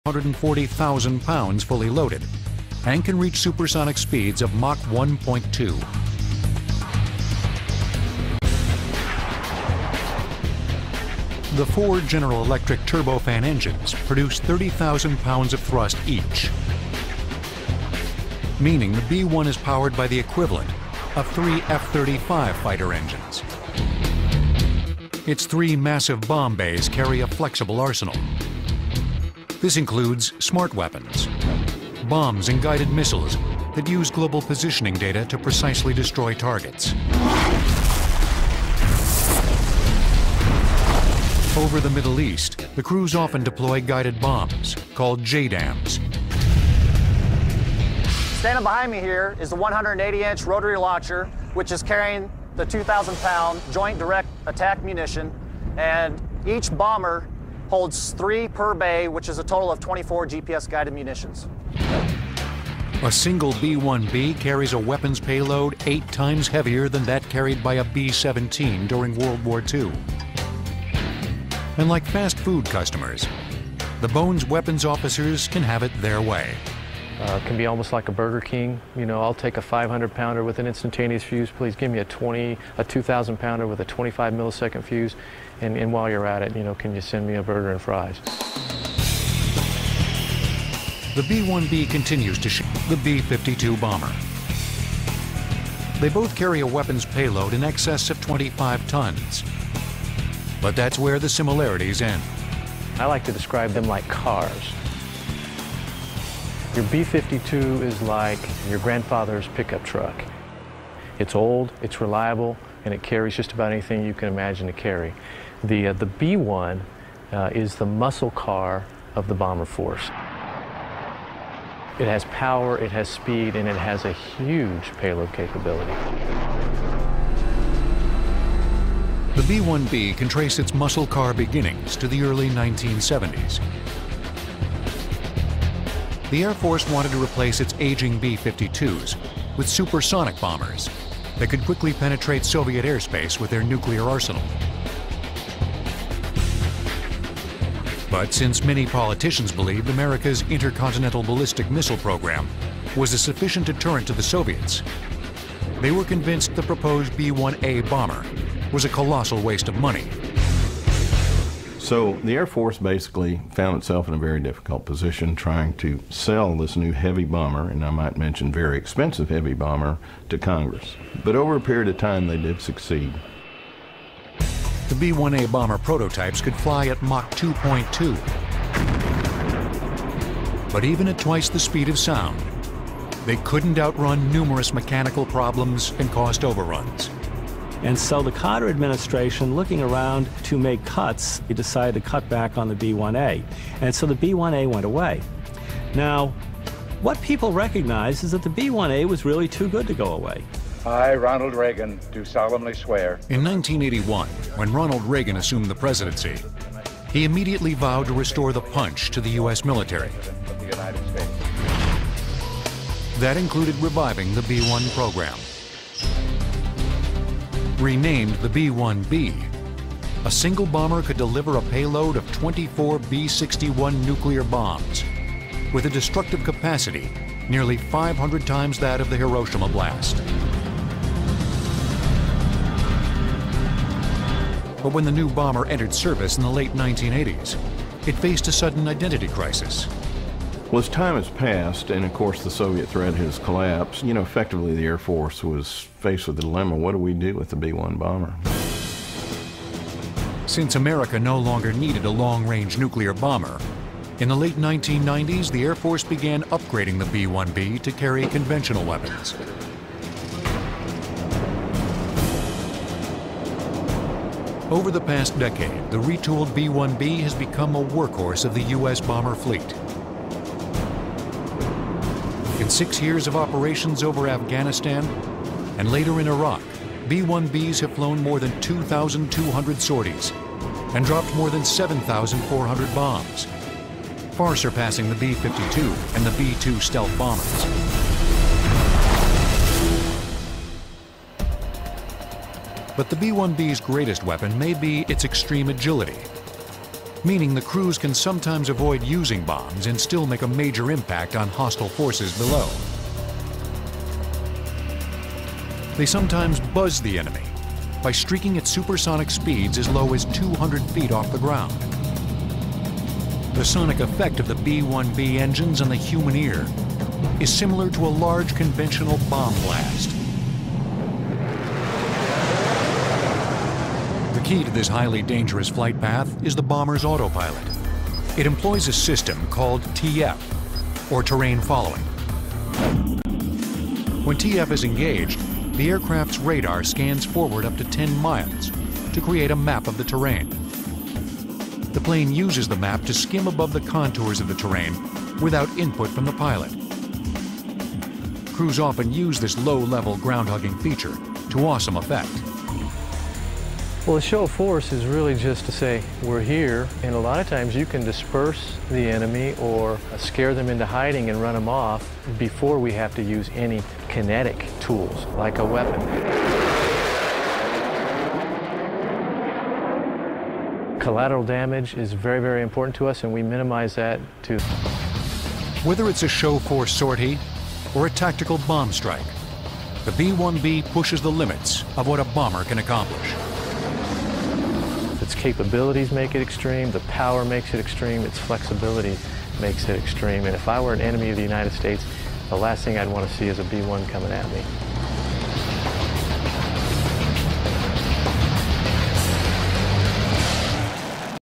140,000 pounds fully loaded and can reach supersonic speeds of Mach 1.2. The four General Electric turbofan engines produce 30,000 pounds of thrust each, meaning the B-1 is powered by the equivalent of 3 F-35 fighter engines. Its 3 massive bomb bays carry a flexible arsenal. This includes smart weapons, bombs and guided missiles that use global positioning data to precisely destroy targets. Over the Middle East, the crews often deploy guided bombs, called JDAMs. Standing behind me here is the 180-inch rotary launcher, which is carrying the 2,000-pound Joint Direct Attack munition, and each bomber holds 3 per bay, which is a total of 24 GPS-guided munitions. A single B-1B carries a weapons payload 8 times heavier than that carried by a B-17 during World War II. And like fast food customers, the Boeing's weapons officers can have it their way. It can be almost like a Burger King. You know, I'll take a 500-pounder with an instantaneous fuse. Please give me a 2,000-pounder with a 25-millisecond fuse. And while you're at it, you know, can you send me a burger and fries? The B-1B continues to ship the B-52 bomber. They both carry a weapons payload in excess of 25 tons. But that's where the similarities end. I like to describe them like cars. Your B-52 is like your grandfather's pickup truck. It's old, it's reliable, and it carries just about anything you can imagine to carry. The B-1 is the muscle car of the bomber force. It has power, it has speed, and it has a huge payload capability. The B-1B can trace its muscle car beginnings to the early 1970s. The Air Force wanted to replace its aging B-52s with supersonic bombers that could quickly penetrate Soviet airspace with their nuclear arsenal. But since many politicians believed America's intercontinental ballistic missile program was a sufficient deterrent to the Soviets, they were convinced the proposed B-1A bomber was a colossal waste of money. So the Air Force basically found itself in a very difficult position trying to sell this new heavy bomber, and I might mention very expensive heavy bomber, to Congress. But over a period of time they did succeed. The B-1A bomber prototypes could fly at Mach 2.2. But even at twice the speed of sound, they couldn't outrun numerous mechanical problems and cost overruns. And so the Carter administration, looking around to make cuts, they decided to cut back on the B-1A. And so the B-1A went away. Now, what people recognize is that the B-1A was really too good to go away. I, Ronald Reagan, do solemnly swear. In 1981, when Ronald Reagan assumed the presidency, he immediately vowed to restore the punch to the U.S. military. Of the United States. That included reviving the B-1 program. Renamed the B-1B, a single bomber could deliver a payload of 24 B-61 nuclear bombs with a destructive capacity nearly 500 times that of the Hiroshima blast. But when the new bomber entered service in the late 1980s, it faced a sudden identity crisis. Well, as time has passed, and of course the Soviet threat has collapsed, you know, effectively the Air Force was faced with the dilemma, what do we do with the B-1 bomber? Since America no longer needed a long-range nuclear bomber, in the late 1990s, the Air Force began upgrading the B-1B to carry conventional weapons. Over the past decade, the retooled B-1B has become a workhorse of the U.S. bomber fleet. In 6 years of operations over Afghanistan and later in Iraq, B-1Bs have flown more than 2,200 sorties and dropped more than 7,400 bombs, far surpassing the B-52 and the B-2 stealth bombers. But the B-1B's greatest weapon may be its extreme agility. meaning the crews can sometimes avoid using bombs and still make a major impact on hostile forces below. They sometimes buzz the enemy by streaking at supersonic speeds as low as 200 feet off the ground. The sonic effect of the B-1B engines on the human ear is similar to a large conventional bomb blast. The key to this highly dangerous flight path is the bomber's autopilot. It employs a system called TF, or terrain following. When TF is engaged, the aircraft's radar scans forward up to 10 miles to create a map of the terrain. The plane uses the map to skim above the contours of the terrain without input from the pilot. Crews often use this low-level ground-hugging feature to awesome effect. Well, the show of force is really just to say, we're here, and a lot of times you can disperse the enemy or scare them into hiding and run them off before we have to use any kinetic tools, like a weapon. Collateral damage is very, very important to us, and we minimize that to... Whether it's a show force sortie or a tactical bomb strike, the B-1B pushes the limits of what a bomber can accomplish. Its capabilities make it extreme, the power makes it extreme, its flexibility makes it extreme. And if I were an enemy of the United States, the last thing I'd want to see is a B-1 coming at me.